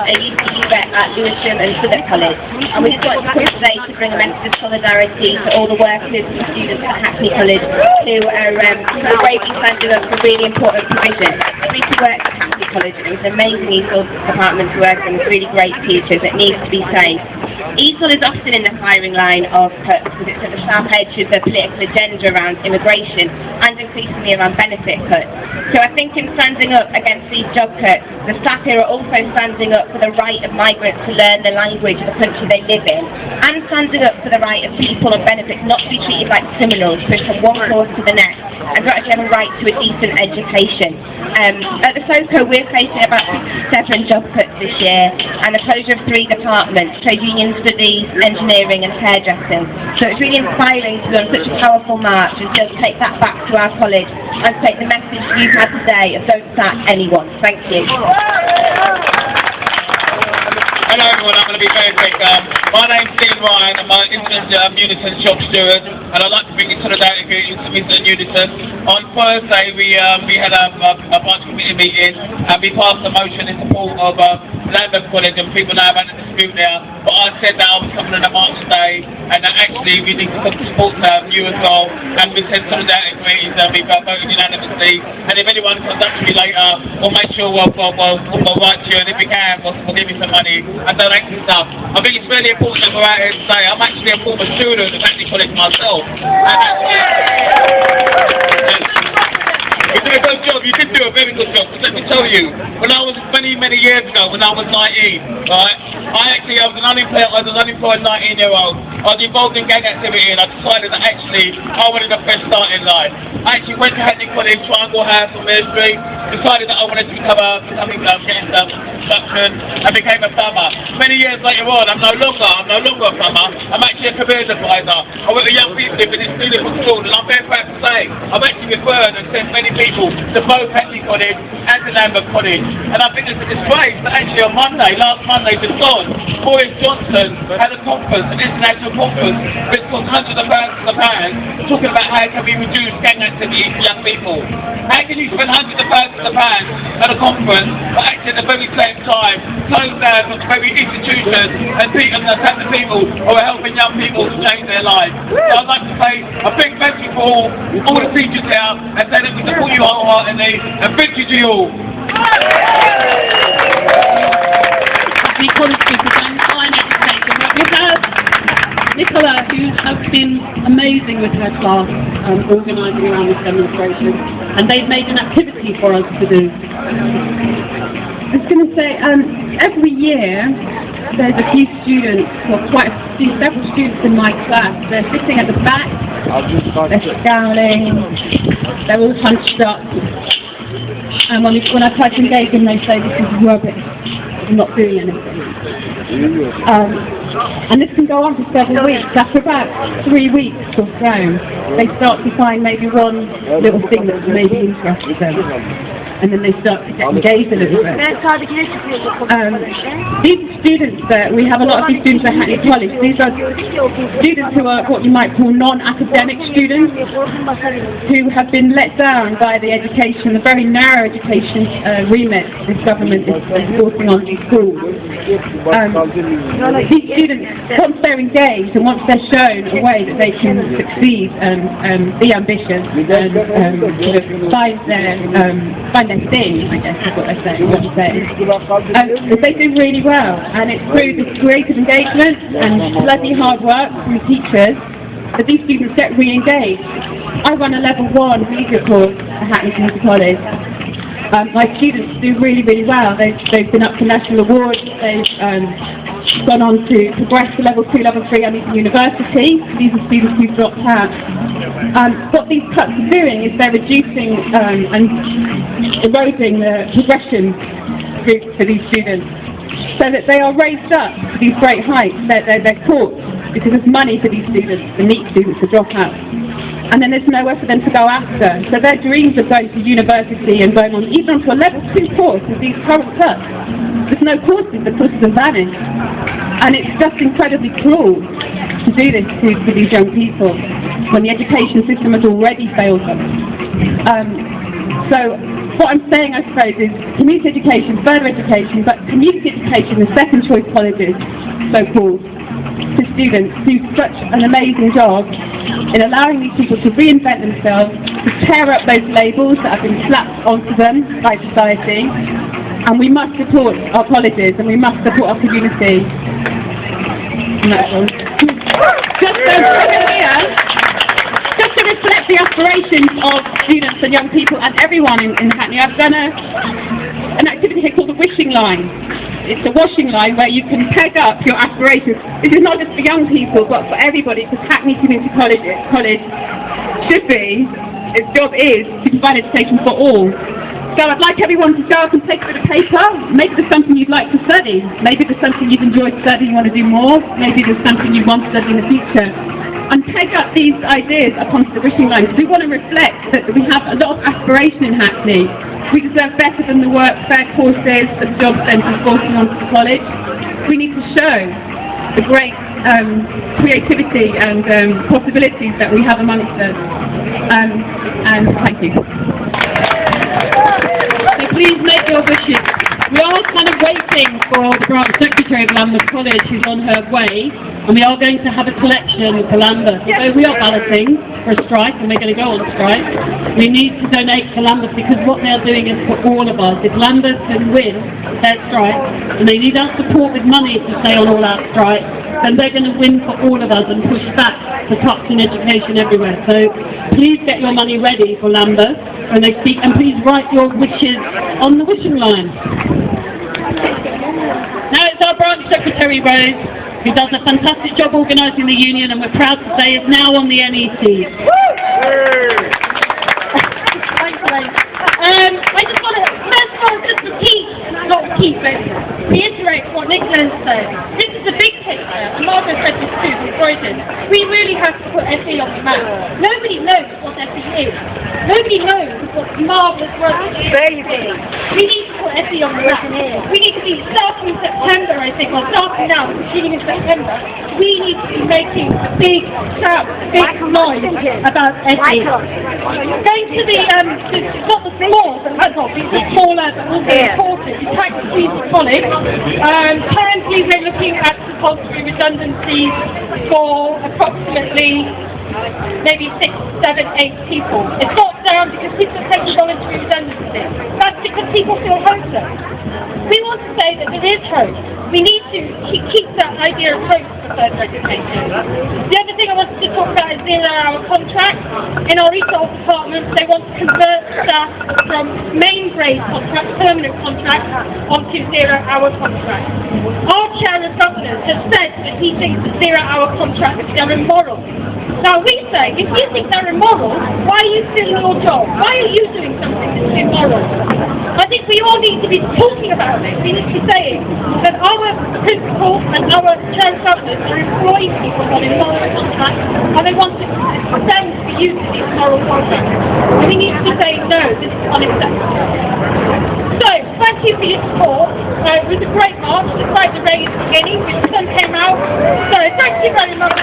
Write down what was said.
a youth leader at Lewisham and Southwark College, and we just wanted to come today to bring a message of solidarity to all the workers and students at Hackney College who are bravely standing up for really important provision. Ricky works at Hackney College, and it's an amazing resource department to work in with really great teachers. It needs to be saved. ESOL is often in the firing line of cuts because it's at the sharp edge of the political agenda around immigration and increasingly around benefit cuts. So I think in standing up against these job cuts, the staff here are also standing up for the right of migrants to learn the language of the country they live in, and standing up for the right of people on benefits not to be treated like criminals, pushed from one course to the next, and to actually have a right to a decent education. At the SOCO, we're facing about 57 job cuts this year, and the closure of 3 departments: trade union studies, engineering and hairdressing. So it's really inspiring to be on such a powerful march and just take that back to our college and take the message you've had today of don't sack anyone. Thank you. Hello everyone, I'm going to be very quick. My name's Stephen Ryan, I'm an interim Unison shop steward, and I'd like to bring you solidarity with Unison. On Thursday we had a branch committee meeting, and we passed a motion in support of Lambeth College, and people know about the dispute there, but I said that I was coming on a march today, and that actually we need to support you as well, and we sent solidarity greetings, and we voted unanimously, and if anyone comes up to me later, we'll make sure we'll write to you, and if we can, we'll give you some money and donate some stuff. I think it's really important that we're out here today. I'm actually a former student at Hackney College myself, and you did a good job. You did do a very good job. But let me tell you, when I was many years ago, when I was 19, right, I was an unemployed 19-year-old. I was involved in gang activity, and I decided that actually I wanted a fresh start in life. I actually went to Hackney College, Triangle House on Mayor Street, decided that I wanted to become getting some construction, and became a plumber. Many years later on, I'm no longer a plumber. I'm actually a careers advisor. I work with young people in this beautiful school, and I'm very proud to say I've actually referred and sent many people to both Hackney College and to Lambeth College. And I think it's a disgrace that actually on last Monday, just gone, Boris Johnson had a conference, an international conference, which cost hundreds of thousands of pounds, talking about how can we reduce gang activity for young people. How can you spend hundreds of thousands of pounds at a conference, but actually at the very same time close down some very institutions and attack the people who are helping young people to change their lives? So I'd like to say a big thank you for all the teachers here, and say that we support you wholeheartedly, and thank you to you all. The college people, I'm education. We have Nicola, who has been amazing with her class, organising around this demonstration, and they've made an activity for us to do. I was going to say, every year there's a few students, well several students in my class. They're sitting at the back, they're scowling, they're all hunched up, and when I try to engage them, they say this is rubbish, I'm not doing anything. And this can go on for several weeks. After about 3 weeks or so, they start to find maybe one little thing that maybe interests them, and then they start to get engaged a little bit. These students, we have a lot of these students at Hackney College. These are students who are what you might call non-academic students, who have been let down by the education, the very narrow education remit this government is forcing on these schools. These students, once they're engaged and once they're shown a way that they can succeed and be ambitious and find their thing, I guess is what they're saying, they do really well, and it's through this creative engagement and bloody hard work from teachers that these students get re-engaged. I run a level 1 media course at Hackney Community College. My students do really well. They've been up to national awards. They've gone on to progress to level 2, level 3 at university. These are students who've dropped out. What these cuts are doing is they're reducing and eroding the progression route for these students, so that they are raised up to these great heights. They're caught because there's money for these students, the NEET students, to drop out. And then there's nowhere for them to go after. So their dreams of going to university and going on even onto a level 2 course with these current cuts, there's no courses, the courses have vanished. And it's just incredibly cruel to do this to these young people when the education system has already failed them. So what I'm saying, I suppose, is community education, further education, but community education, the second choice colleges, so-called, to students do such an amazing job in allowing these people to reinvent themselves, to tear up those labels that have been slapped onto them by society, and we must support our colleges and we must support our community. And that's all. Just to reflect the aspirations of students and young people and everyone in Hackney, I've done an activity here called the wishing line. It's a washing line where you can peg up your aspirations. This is not just for young people, but for everybody, because Hackney Community College should be, its job is, to provide education for all. So I'd like everyone to go up and take a bit of paper. Maybe there's something you'd like to study. Maybe there's something you've enjoyed studying, you want to do more. Maybe there's something you want to study in the future. And peg up these ideas up onto the wishing line. We want to reflect that we have a lot of aspiration in Hackney. We deserve better than the work fair courses that the job centre is forcing onto the college. We need to show the great creativity and possibilities that we have amongst us. And thank you. So please make your wishes. We are kind of waiting for the branch secretary of Lambeth College, who's on her way, and we are going to have a collection for Lambeth. So we are balloting for a strike, and we're going to go on strike. We need to donate to Lambeth because what they're doing is for all of us. If Lambeth can win their strike, and they need our support with money to stay on all our strikes, then they're going to win for all of us and push back for cuts in education everywhere. So please get your money ready for Lambeth when they speak, and please write your wishes on the wishing line. Now it's our branch secretary, Rose, who does a fantastic job organising the union, and we're proud to say is now on the NEC. Thanks, Rose. I just want to, first of all, just reiterate what Nicola said. This is the big picture, and Margaret said this too, with Croydon. We really have to put FE on the map. Nobody knows what FE is. Nobody knows what marvellous work it is. We need to put FE on the map. We need to be, starting in September, I think, or starting now, beginning in September, we need to be making a big shout, a big noise about FE. Going to the, not the small, but the smaller, but also important, is Hackney Community College. Currently we're looking at compulsory redundancies for approximately maybe 6, 7, 8 people. It's not down because people are taking voluntary redundancies. That's because people feel hopeless. We want to say that there is hope. We need to keep that idea of hope for further education. The other thing I wanted to talk about is zero-hour contracts. In our ESOL department, they want to convert staff from main grade contracts, permanent contracts, onto zero-hour contracts. Our chair of governors has said that he thinks that zero-hour contracts are immoral. Now we say, if you think they're immoral, why are you still in your job? Why are you doing something that's immoral? I think we all need to be talking about it. We need to be saying that our principal and our chair of governors are employing people on immoral contracts, and they want them to be using these moral contracts. And we need to be saying, no, this is unacceptable. So, thank you for your support. It was a great march, despite the rain at the beginning, the sun came out. So, thank you very much.